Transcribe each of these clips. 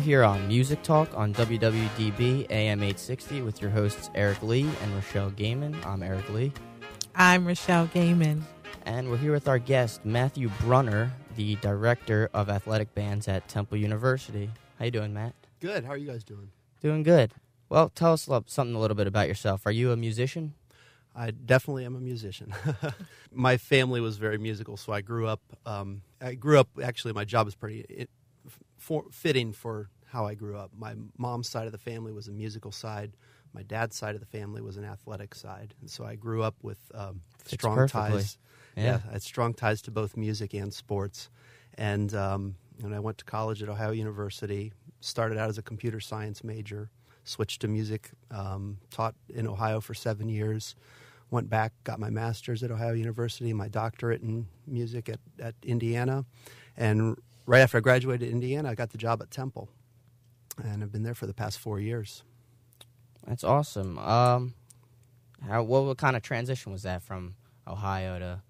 here on Music Talk on WWDB AM 860 with your hosts Eric Lee and Rochelle Gaiman. I'm Eric Lee. I'm Rochelle Gaiman. And we're here with our guest, Mathew Brunner, the Director of Athletic Bands at Temple University. How you doing, Matt? Good. How are you guys doing? Doing good. Well, tell us something a little bit about yourself. Are you a musician? I definitely am a musician. My family was very musical, so I grew up. Actually, my job is pretty fitting for how I grew up. My mom's side of the family was a musical side. My dad's side of the family was an athletic side, and so I grew up with strong ties. Yeah, I had strong ties to both music and sports. And when I went to college at Ohio University, started out as a computer science major, switched to music, taught in Ohio for 7 years, went back, got my master's at Ohio University, my doctorate in music at Indiana, and right after I graduated Indiana, I got the job at Temple, and I've been there for the past 4 years. That's awesome. What kind of transition was that from Ohio to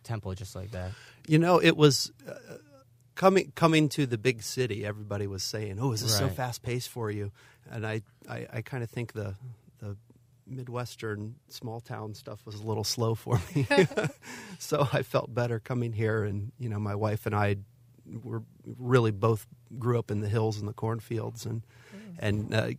Temple, just like that? You know, it was coming to the big city. Everybody was saying, "Oh, is this so fast paced for you?" And I kind of think the Midwestern small town stuff was a little slow for me. So I felt better coming here, and you know, my wife and I were really both grew up in the hills and the cornfields, and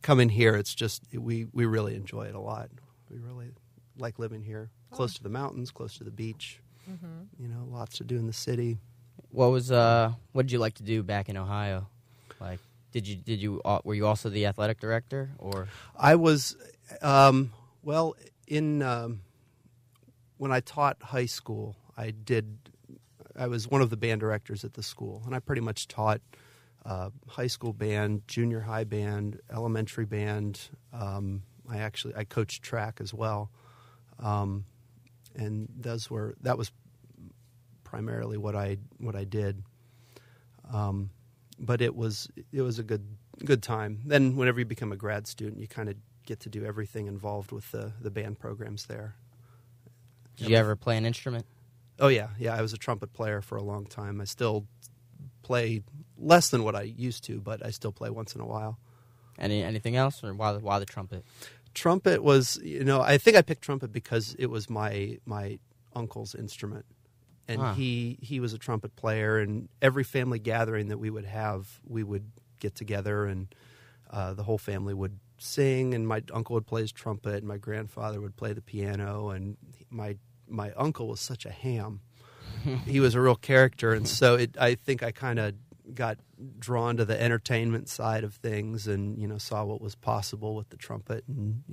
coming here, it's just we really enjoy it a lot. We really like living here, close to the mountains, close to the beach. Mm-hmm. You know, lots to do in the city. What did you like to do back in Ohio? Like, were you also the athletic director, or? I was, when I taught high school, I was one of the band directors at the school, and I pretty much taught high school band, junior high band, elementary band. I coached track as well, and that was primarily what I did. But it was a good time. Then whenever you become a grad student, you kind of get to do everything involved with the band programs there. Did you ever play an instrument? Oh yeah. I was a trumpet player for a long time. I still play less than what I used to, but I still play once in a while. Anything else, or why the trumpet? Trumpet was, I think I picked trumpet because it was my uncle's instrument. And he was a trumpet player, and every family gathering that we would have, we would get together, and the whole family would sing, and my uncle would play his trumpet, and my grandfather would play the piano, and my uncle was such a ham. He was a real character, and so I think I kind of got drawn to the entertainment side of things, and saw what was possible with the trumpet, and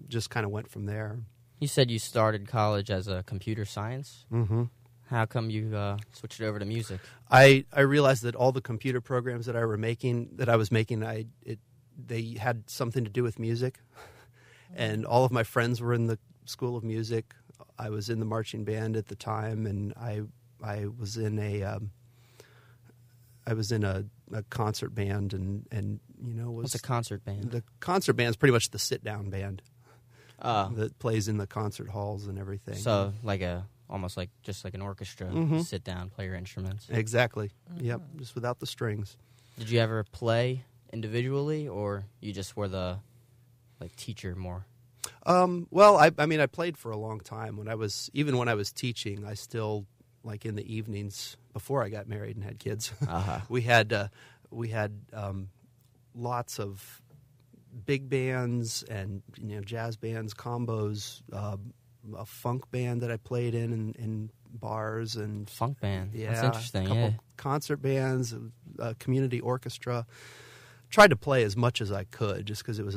just kind of went from there. You said you started college as a computer science. Mm-hmm. How come you switched over to music? I realized that all the computer programs that I was making, they had something to do with music, and all of my friends were in the School of Music. I was in the marching band at the time, and I was in a concert band, and what's a concert band? The concert band is pretty much the sit down band. That plays in the concert halls and everything. So almost like an orchestra, mm-hmm. Sit down, play your instruments. Exactly. Mm-hmm. Yep, just without the strings. Did you ever play individually, or you just were the teacher more? Well, I played for a long time. When I was teaching, I still, in the evenings before I got married and had kids, we had lots of big bands and jazz bands, combos, a funk band that I played in bars, and funk band. Yeah, that's interesting. A couple concert bands, a community orchestra. Tried to play as much as I could, just because it was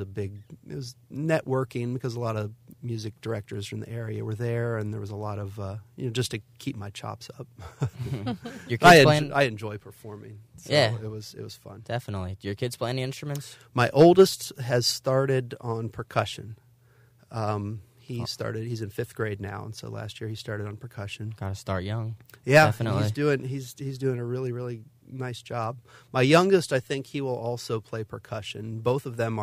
networking, because a lot of music directors from the area were there, and there was a lot of just to keep my chops up. Your kids I enjoy performing. So yeah, it was fun. Definitely. Do your kids play any instruments? My oldest has started on percussion. He's in 5th grade now, and so last year he started on percussion. Got to start young. Yeah, definitely. He's doing a really, really nice job. My youngest, I think he will also play percussion. Both of them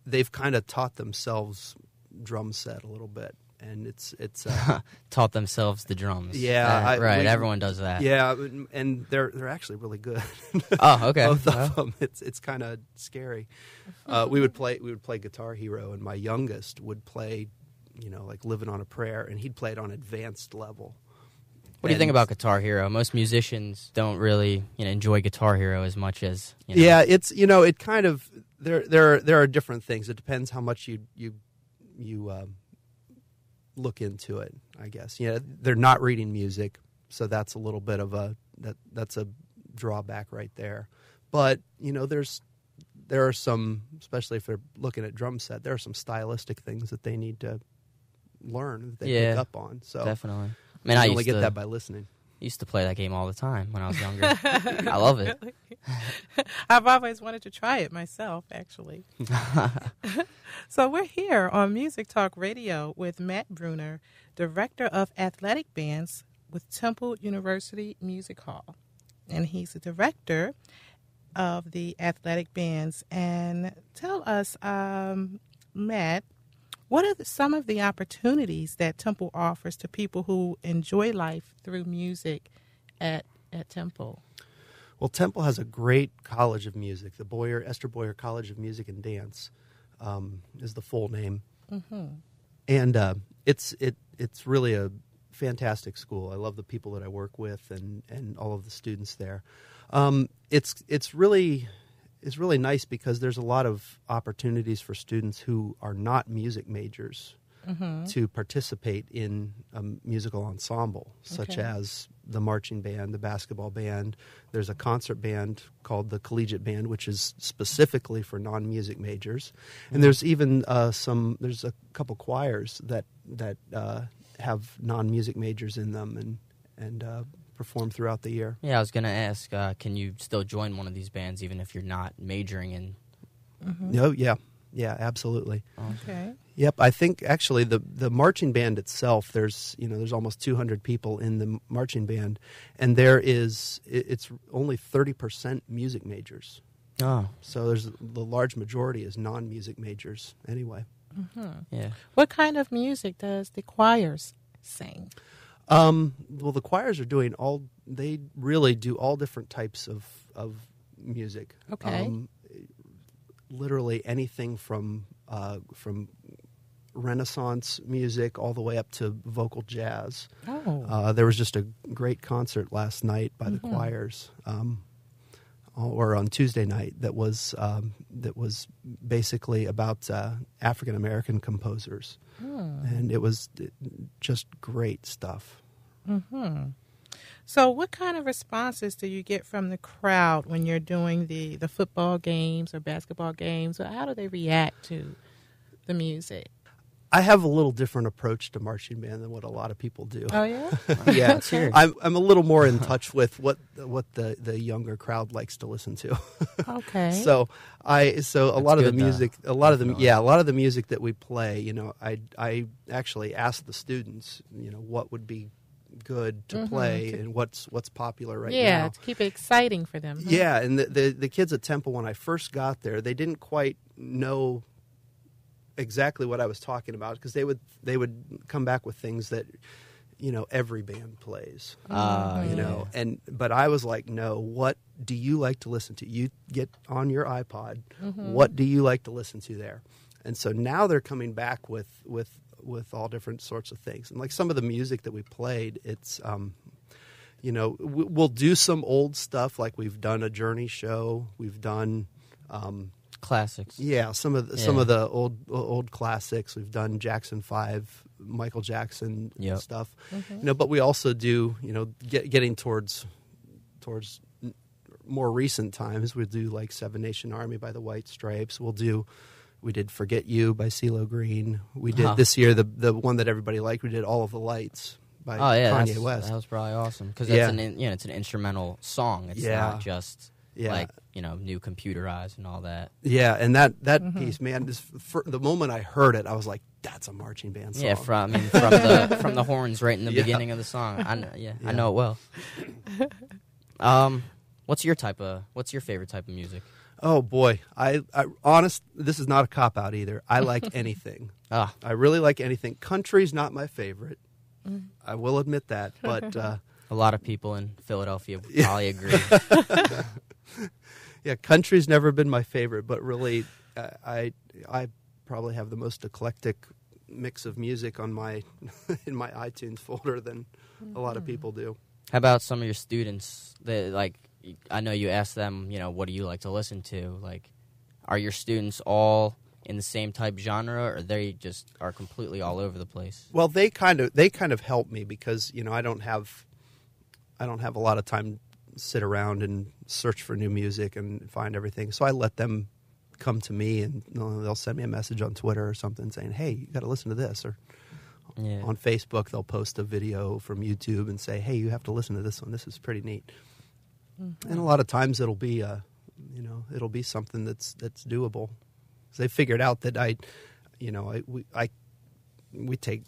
they've kind of taught themselves drum set a little bit, and it's Taught themselves the drums. Yeah, right. Everyone does that. Yeah, and they're actually really good. Oh, okay. Both of them. It's kind of scary. We would play Guitar Hero, and my youngest would play, like Living on a Prayer, and he'd play it on advanced level. What do you think about Guitar Hero? Most musicians don't really enjoy Guitar Hero as much as Yeah, it's it kind of there are different things. It depends how much you look into it, I guess. They're not reading music, so that's a little bit of that's a drawback right there. But there are some, especially if they're looking at drum set, there are some stylistic things that they need to learn that they pick up on. So definitely. I mean, I only get that by listening. Used to play that game all the time when I was younger. I love it. I've always wanted to try it myself, actually. So we're here on Music Talk Radio with Matt Brunner, Director of Athletic Bands with Temple University Music Hall. And he's the director of the athletic bands. And tell us, Matt, what are some of the opportunities that Temple offers to people who enjoy life through music at Temple? Well, Temple has a great college of music. The Esther Boyer College of Music and Dance is the full name, and it's really a fantastic school. I love the people that I work with and all of the students there. It's really nice because there's a lot of opportunities for students who are not music majors to participate in a musical ensemble, such as the marching band, the basketball band. There's a concert band called the Collegiate Band, which is specifically for non-music majors. And there's even there's a couple choirs that have non-music majors in them and perform throughout the year. Yeah, I was going to ask, can you still join one of these bands even if you're not majoring in? No, yeah, absolutely. Okay. Yep, I think actually the marching band itself, there's almost 200 people in the marching band, and it's only 30% music majors. Oh, so the large majority is non-music majors anyway. Yeah. What kind of music does the choirs sing? Well, the choirs are they really do all different types of music. Okay. Literally anything from Renaissance music all the way up to vocal jazz. Oh. There was just a great concert last night by the choirs, or on Tuesday night that was basically about African American composers, and it was just great stuff. So what kind of responses do you get from the crowd when you're doing the football games or basketball games? Or how do they react to the music? I have a little different approach to marching band than what a lot of people do. Oh, yeah? Yeah, Okay. I'm a little more in touch with what the younger crowd likes to listen to. Okay. So a lot of the music, a lot of the music that we play, I actually ask the students, what would be good to play and what's popular right now. Yeah, to keep it exciting for them. Huh? Yeah, and the kids at Temple, when I first got there, they didn't quite know exactly what I was talking about because they would come back with things that every band plays. But I was like, no, what do you like to listen to? You get on your iPod. What do you like to listen to there? And so now they're coming back with all different sorts of things. And like some of the music that we played, it's we'll do some old stuff, like we've done a Journey show, we've done classics. Yeah, some of the old classics. We've done Jackson 5, Michael Jackson stuff. But we also do, getting towards more recent times, we do like Seven Nation Army by the White Stripes. We did Forget You by CeeLo Green. We did this year the one that everybody liked. We did All of the Lights by Kanye West. That was probably awesome because it's an instrumental song. It's not just new computerized and all that. Yeah, and that piece, man, the moment I heard it, I was like, that's a marching band song. Yeah, from the horns right in the beginning of the song. I know it well. What's your favorite type of music? Oh boy, I this is not a cop out either. I like anything. Ah, I really like anything. Country's not my favorite. I will admit that, but a lot of people in Philadelphia would probably agree. yeah, country's never been my favorite. But really, I probably have the most eclectic mix of music on my in my iTunes folder than a lot of people do. How about some of your students? I know you ask them, what do you like to listen to? Like, are your students all in the same type genre, or they just are completely all over the place? Well, they kind of help me because I don't have a lot of time to sit around and search for new music and find everything. So I let them come to me, and they'll send me a message on Twitter or something saying, "Hey, you got to listen to this," or on Facebook they'll post a video from YouTube and say, "Hey, you have to listen to this one. This is pretty neat." And a lot of times it'll be it'll be something that's doable. They figured out that we take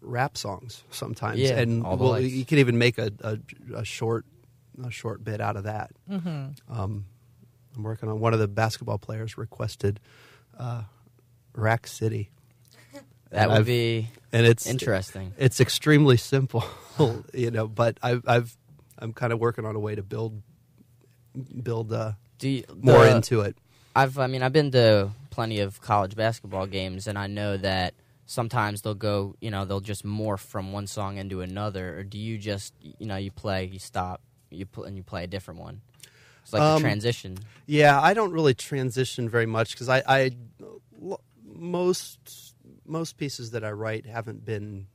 rap songs sometimes, and you can even make a short bit out of that. I'm working on one of the basketball players requested Rack City. That would be interesting. It's extremely simple, but I'm kind of working on a way to build more into it. I've been to plenty of college basketball games, and I know that sometimes they'll go, they'll just morph from one song into another. Or do you just, you play, you stop, and you play a different one? It's like a transition. Yeah, I don't really transition very much because most pieces that I write haven't been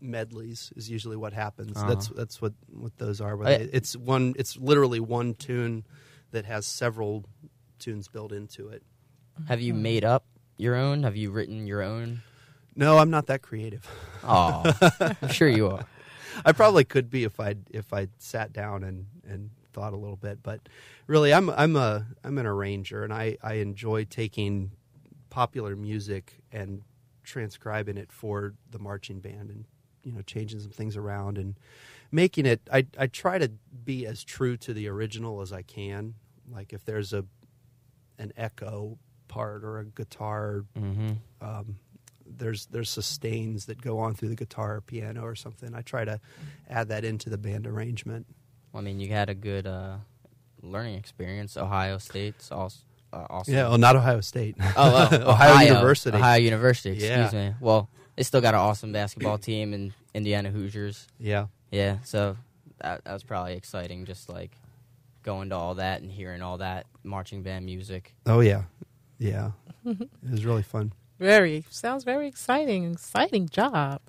medleys. Is usually what happens. That's what those are. It's literally one tune that has several tunes built into it. Have you made up your own? Have you written your own? No, I'm not that creative. Oh, I'm sure you are. I probably could be if I sat down and thought a little bit, but really I'm an arranger, and I enjoy taking popular music and transcribing it for the marching band, and changing some things around and making it. I try to be as true to the original as I can. Like if there's an echo part or a guitar, there's sustains that go on through the guitar or piano or something. I try to add that into the band arrangement. Well, you had a good learning experience. Ohio State's also. Yeah, well, not Ohio State. Ohio University. Ohio University, excuse me. Well, they still got an awesome basketball team in Indiana Hoosiers. Yeah. Yeah, so that was probably exciting, just like going to all that and hearing all that marching band music. Oh, yeah. Yeah. It was really fun. Sounds very exciting. Exciting job.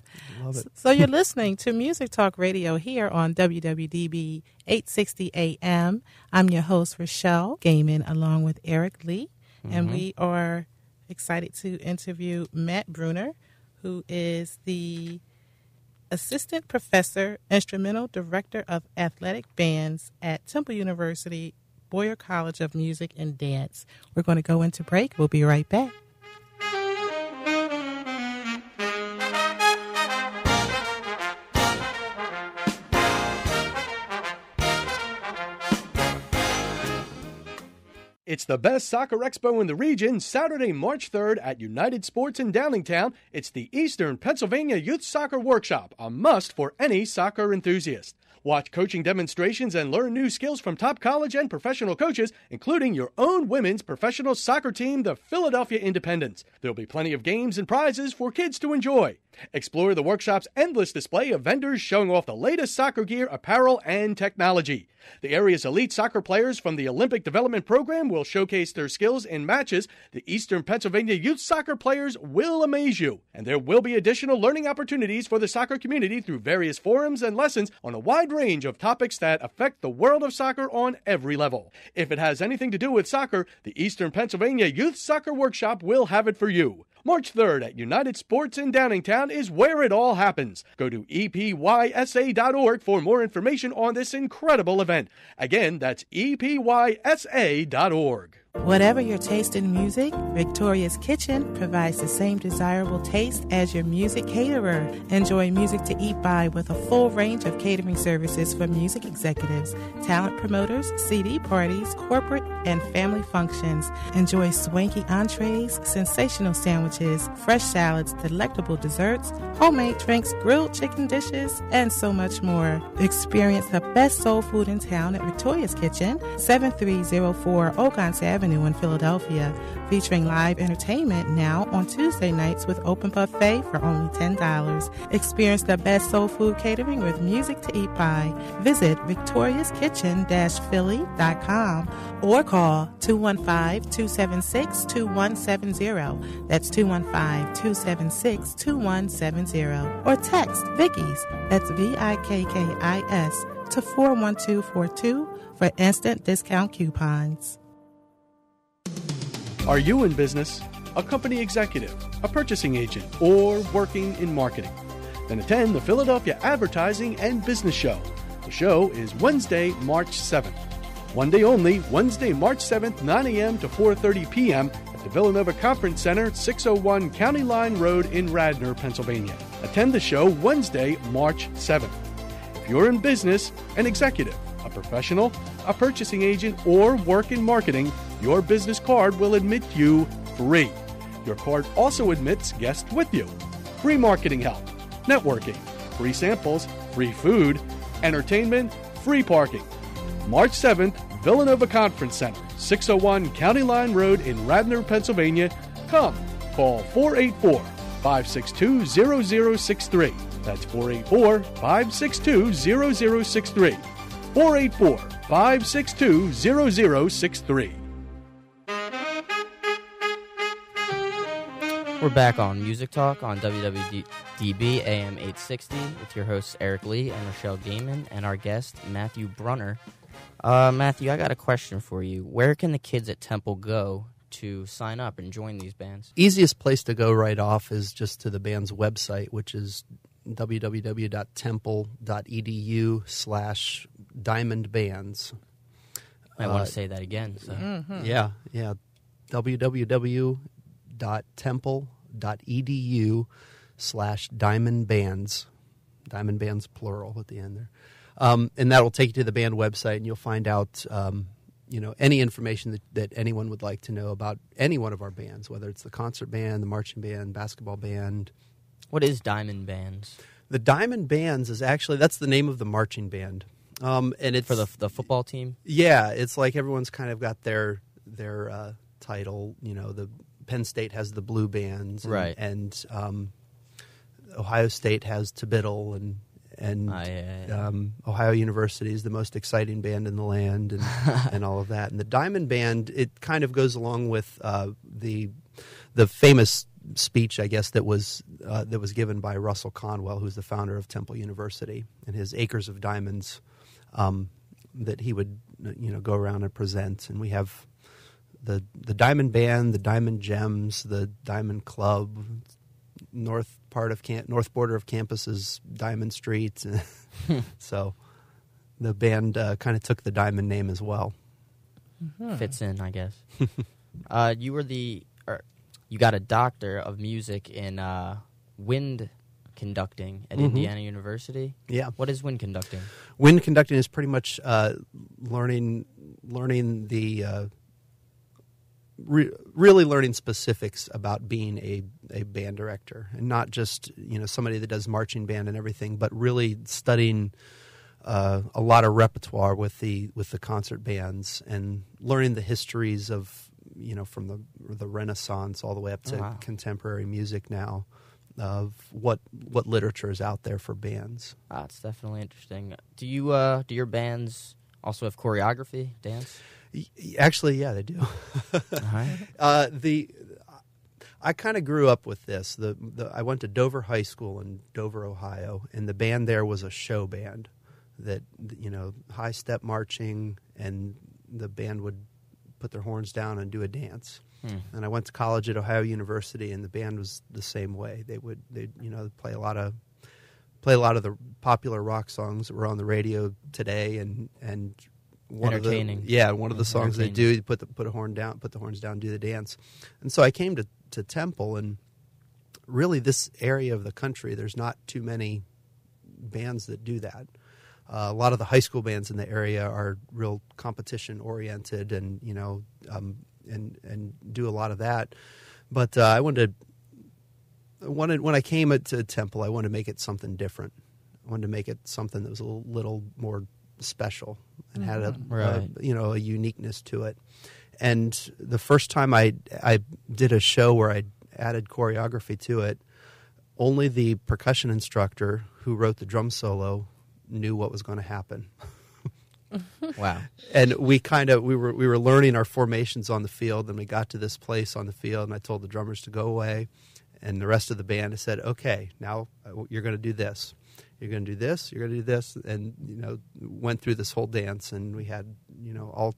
Love it. So you're listening to Music Talk Radio here on WWDB 860 AM. I'm your host, Rochelle Gaiman, along with Eric Lee. And we are excited to interview Matt Brunner, who is the Assistant Professor, Instrumental Director of Athletic Bands at Temple University, Boyer College of Music and Dance. We're going to go into break. We'll be right back. It's the best soccer expo in the region, Saturday, March 3rd at United Sports in Downingtown. It's the Eastern Pennsylvania Youth Soccer Workshop, a must for any soccer enthusiast. Watch coaching demonstrations and learn new skills from top college and professional coaches, including your own women's professional soccer team, the Philadelphia Independents. There'll be plenty of games and prizes for kids to enjoy. Explore the workshop's endless display of vendors showing off the latest soccer gear, apparel, and technology. The area's elite soccer players from the Olympic Development Program will showcase their skills in matches. The Eastern Pennsylvania youth soccer players will amaze you. And there will be additional learning opportunities for the soccer community through various forums and lessons on a wide range of topics that affect the world of soccer on every level. If it has anything to do with soccer, the Eastern Pennsylvania Youth Soccer Workshop will have it for you. March 3rd at United Sports in Downingtown is where it all happens. Go to epysa.org for more information on this incredible event. Again, that's epysa.org. Whatever your taste in music, Victoria's Kitchen provides the same desirable taste as your music caterer. Enjoy music to eat by with a full range of catering services for music executives, talent promoters, CD parties, corporate, and family functions. Enjoy swanky entrees, sensational sandwiches, fresh salads, delectable desserts, homemade drinks, grilled chicken dishes, and so much more. Experience the best soul food in town at Victoria's Kitchen, 7304 Oakons Avenue in Philadelphia, featuring live entertainment now on Tuesday nights with open buffet for only $10. Experience the best soul food catering with music to eat by. Visit victoriaskitchen-philly.com or call 215-276-2170. That's 215-276-2170. Or text Vickies, that's VIKKIS, to 41242 for instant discount coupons. Are you in business, a company executive, a purchasing agent, or working in marketing? Then attend the Philadelphia Advertising and Business Show. The show is Wednesday, March 7th. One day only, Wednesday, March 7th, 9 a.m. to 4:30 p.m. at the Villanova Conference Center, 601 County Line Road in Radnor, Pennsylvania. Attend the show Wednesday, March 7th. If you're in business, an executive, a professional, a purchasing agent, or work in marketing, your business card will admit you free. Your card also admits guests with you. Free marketing help, networking, free samples, free food, entertainment, free parking. March 7th, Villanova Conference Center, 601 County Line Road in Radnor, Pennsylvania. Come, call 484-562-0063. That's 484-562-0063. 484-562-0063. We're back on Music Talk on WWDB AM 860 with your hosts Eric Lee and Rochelle Gaiman and our guest Mathew Brunner. Mathew, I got a question for you. Where can the kids at Temple go to sign up and join these bands? Easiest place to go right off is just to the band's website, which is www.temple.edu/diamondbands. I want to say that again. So. Mm-hmm. Yeah. www.temple.edu/diamondbands. Diamondbands plural at the end there. And that will take you to the band website, and you'll find out any information that anyone would like to know about any one of our bands, whether it's the concert band, the marching band, basketball band. What is Diamond Bands? The Diamond Bands is actually, that's the name of the marching band. And it's for the football team? Yeah, it's like everyone's kind of got their title. The Penn State has the Blue Bands, right? And Ohio State has Tibiddle, and Ohio University is the most exciting band in the land, and all of that. And the Diamond Band, it kind of goes along with the famous speech, I guess, that was given by Russell Conwell, who's the founder of Temple University, and his Acres of Diamonds that he would go around and present. And we have the Diamond Band, the Diamond Gems, the Diamond Club, north border of campus is Diamond Street. So the band kind of took the Diamond name as well. Mm-hmm. Fits in, I guess. You got a doctor of music in wind conducting at Indiana University. Yeah. What is wind conducting? Wind conducting is pretty much learning the really learning specifics about being a band director, and not just somebody that does marching band and everything, but really studying a lot of repertoire with the concert bands and learning the histories of from the Renaissance all the way up to contemporary music now, of what literature is out there for bands. It's definitely interesting. Do you do your bands also have choreography, dance? Actually, yeah, they do. I kind of grew up with this. I went to Dover High School in Dover, Ohio, and the band there was a show band that high step marching, and the band would put their horns down and do a dance. And I went to college at Ohio University, and the band was the same way. They'd play a lot of the popular rock songs that were on the radio today, and one entertaining. One of the songs they do, you put the horns down, do the dance. And so I came to Temple, and really this area of the country, there's not too many bands that do that. A lot of the high school bands in the area are real competition oriented, and and do a lot of that. But I wanted when I came to Temple, I wanted to make it something different. I wanted to make it something that was a little more special and had a uniqueness to it. And the first time I did a show where I added choreography to it, only the percussion instructor who wrote the drum solo knew what was going to happen. Wow. And we were learning our formations on the field, and we got to this place on the field, and I told the drummers to go away, and the rest of the band, I said, okay, now you're going to do this. You're going to do this, you're going to do this, and went through this whole dance, and we had all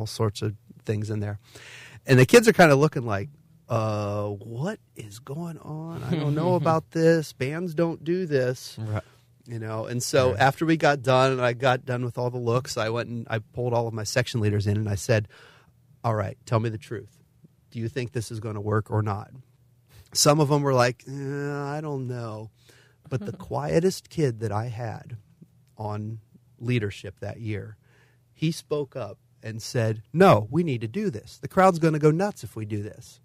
sorts of things in there. And the kids are kind of looking like, what is going on? I don't know about this. Bands don't do this. Right. And so after we got done, and I got done with all the looks, I went and I pulled all of my section leaders in, and I said, all right, tell me the truth. Do you think this is going to work or not? Some of them were like, I don't know. But the quietest kid that I had on leadership that year, he spoke up and said, no, we need to do this. The crowd's going to go nuts if we do this.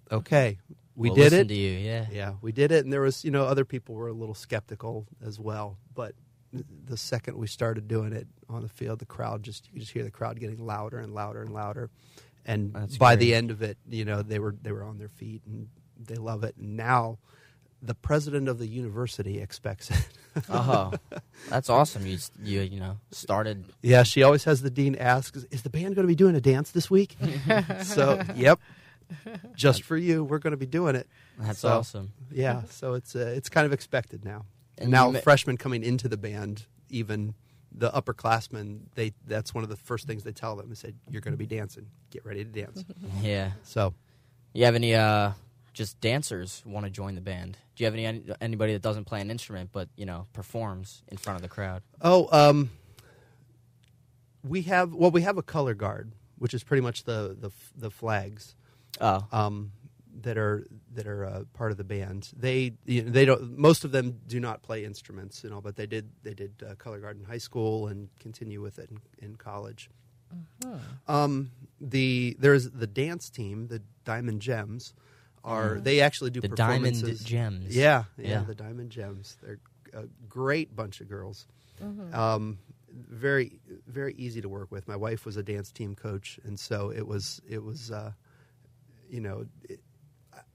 Okay, we'll did it. To you, yeah. Yeah, we did it, and there was, other people were a little skeptical as well. But the second we started doing it on the field, the crowd you could just hear the crowd getting louder and louder and louder. And by the end of it, they were on their feet, and they love it. And now the president of the university expects it. Oh, that's awesome. You started. Yeah, she always has the dean ask, is the band going to be doing a dance this week? So, yep. Just for you, we're going to be doing it. That's awesome. Yeah, so it's kind of expected now. And now freshmen coming into the band, even the upperclassmen, that's one of the first things they tell them. They say, you're going to be dancing. Get ready to dance. Yeah. So, you have any just dancers want to join the band? Do you have anybody that doesn't play an instrument but performs in front of the crowd? Oh, we have a color guard, which is pretty much the flags. Oh. That are part of the band. They don't. Most of them do not play instruments, but they did color guard in high school and continue with it in college. Uh-huh. There's the dance team, the Diamond Gems. They actually do the performances. Diamond Gems. Yeah, the Diamond Gems. They're a great bunch of girls. Mm-hmm. Very, very easy to work with. My wife was a dance team coach, and so it was.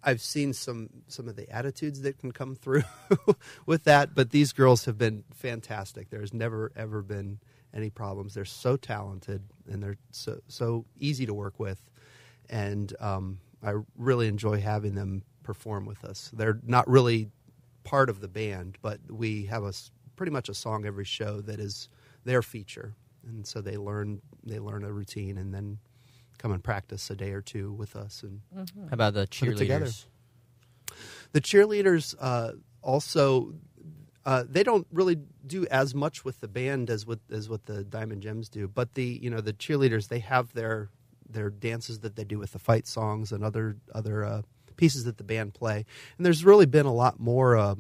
I've seen some of the attitudes that can come through with that, but these girls have been fantastic. There's never, ever been any problems. They're so talented, and they're so easy to work with, and I really enjoy having them perform with us. They're not really part of the band, but we have pretty much a song every show that is their feature, and so they learn a routine, and then come and practice a day or two with us. And how about the cheerleaders? The cheerleaders also they don't really do as much with the band as what the Diamond Gems do. But the cheerleaders, they have their dances that they do with the fight songs and other pieces that the band play. And there's really been a lot more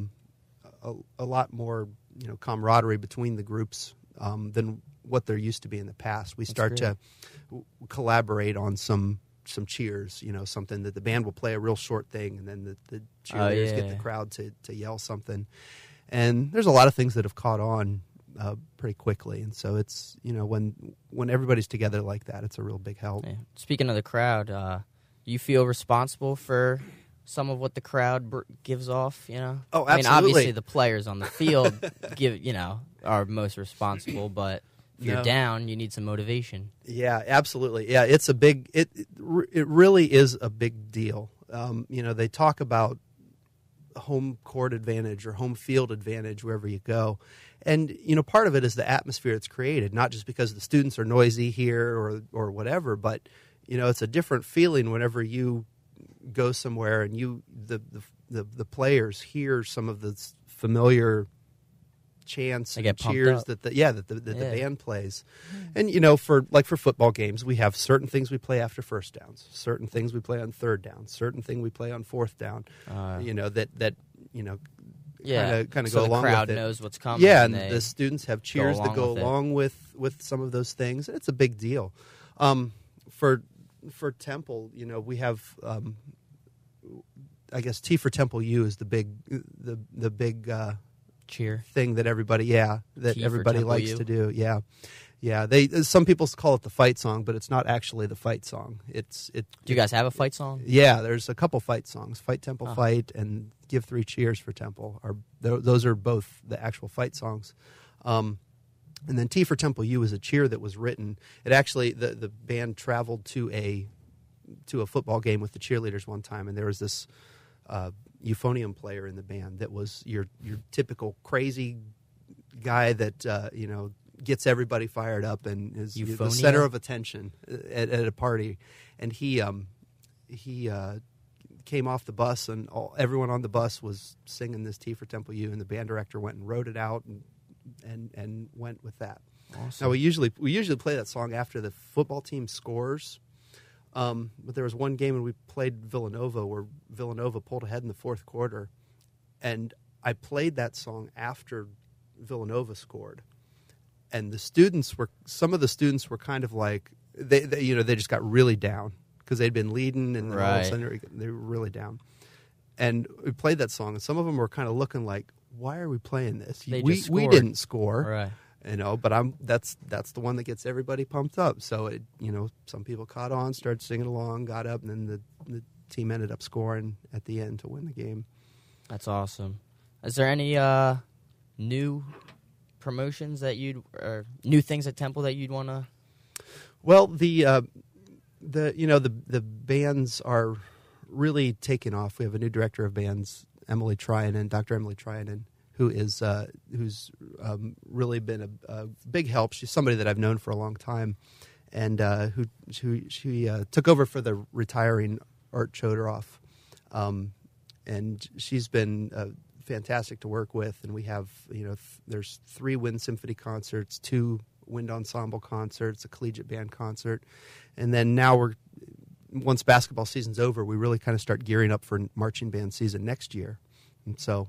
camaraderie between the groups than what there used to be in the past. We start to collaborate on some cheers, something that the band will play a real short thing, and then the cheerleaders get the crowd to yell something. And there's a lot of things that have caught on pretty quickly, and so it's when everybody's together like that, it's a real big help. Yeah. Speaking of the crowd, you feel responsible for some of what the crowd gives off? Oh, absolutely. I mean, obviously the players on the field are most responsible, but if you're down, you need some motivation. Yeah, absolutely. Yeah, it's a big. It really is a big deal. They talk about home court advantage or home field advantage wherever you go, and part of it is the atmosphere it's created. Not just because the students are noisy here or whatever, but it's a different feeling whenever you go somewhere and the players hear some of the familiar chants and cheers that the band plays. And for football games, we have certain things we play after first downs, certain things we play on third down, certain thing we play on fourth down. kind of so go along the crowd with it. knows what's coming. Yeah, and and the students have cheers that go along with some of those things. It's a big deal. For Temple, we have, I guess T for Temple U is the big cheer thing that everybody likes U. to do. Yeah. Some people call it the fight song, but it's not actually the fight song. Do you guys have a fight song? Yeah, there's a couple fight songs: Fight Temple, Fight, and Give 3 Cheers for Temple. Those are both the actual fight songs. And then T for Temple U is a cheer that was written. It actually the band traveled to a football game with the cheerleaders one time, and there was this euphonium player in the band that was your typical crazy guy that gets everybody fired up and is the center of attention at a party. And he came off the bus, and everyone on the bus was singing this T for Temple U, and the band director went and wrote it out and went with that. Awesome. Now we usually play that song after the football team scores. But there was one game when we played Villanova where Villanova pulled ahead in the fourth quarter, and I played that song after Villanova scored, and some of the students were kind of like they just got really down because they'd been leading, and then all of a sudden they were really down. And we played that song, and some of them were kind of looking like, "Why are we playing this? We didn't score." Right. But that's the one that gets everybody pumped up. So some people caught on, started singing along, got up, and then the team ended up scoring at the end to win the game. That's awesome. Is there any new promotions or new things at Temple that you'd want to? Well, the bands are really taking off. We have a new director of bands, Dr. Emily Trianen, who's really been a big help. She's somebody that I've known for a long time, and who took over for the retiring Art Chodoroff, and she's been fantastic to work with. And we have there's 3 wind symphony concerts, 2 wind ensemble concerts, a collegiate band concert, and then now once basketball season's over, we really kind of start gearing up for marching band season next year, and so.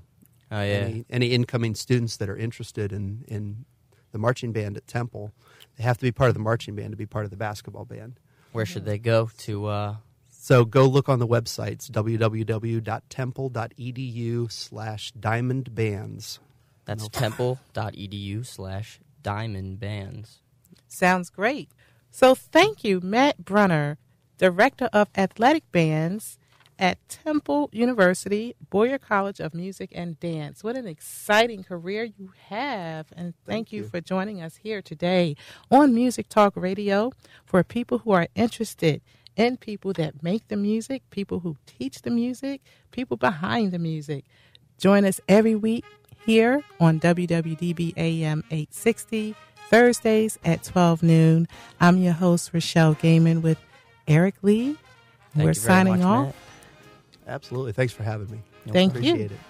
Oh, yeah. Any incoming students that are interested in the marching band at Temple, they have to be part of the marching band to be part of the basketball band. Where should they go to? So go look on the websites, www.temple.edu/diamondbands. That's temple.edu/diamondbands. Sounds great. So thank you, Matt Brunner, Director of Athletic Bands at Temple University, Boyer College of Music and Dance. What an exciting career you have. And thank you for joining us here today on Music Talk Radio for people who are interested in people that make the music, people who teach the music, people behind the music. Join us every week here on WWDB AM 860, Thursdays at 12 noon. I'm your host, Rochelle Gaiman, with Eric Lee. We're signing off. Matt. Absolutely. Thanks for having me. Thank you. Appreciate it.